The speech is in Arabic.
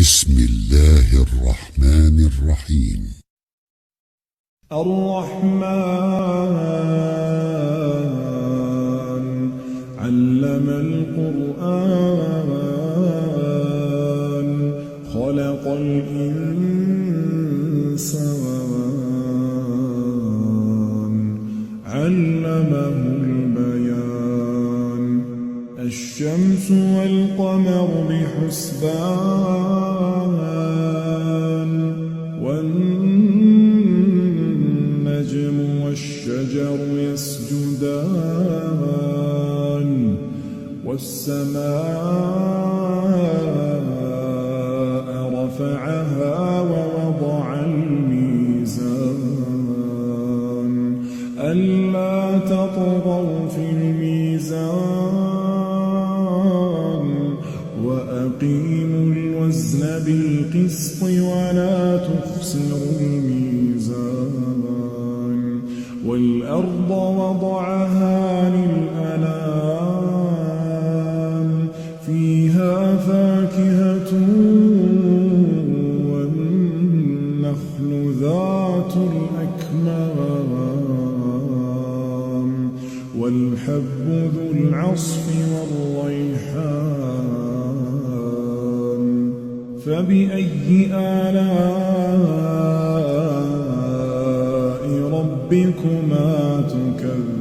بسم الله الرحمن الرحيم. الرحمن علم القرآن خلق الإنسان علمه البيان الشمس والقمر بحسبان والنجم والشجر يسجدان والسماء رفعها ووضع الميزان ألا تطغوا في الميزان وأقيموا الوزن بالقسط ولا تخسروا الميزان والأرض وضعها للأنام فيها فاكهة والنخل ذات الأكمام والحب ذو العصف والريحان فبأي آلاء ربكما تكذبان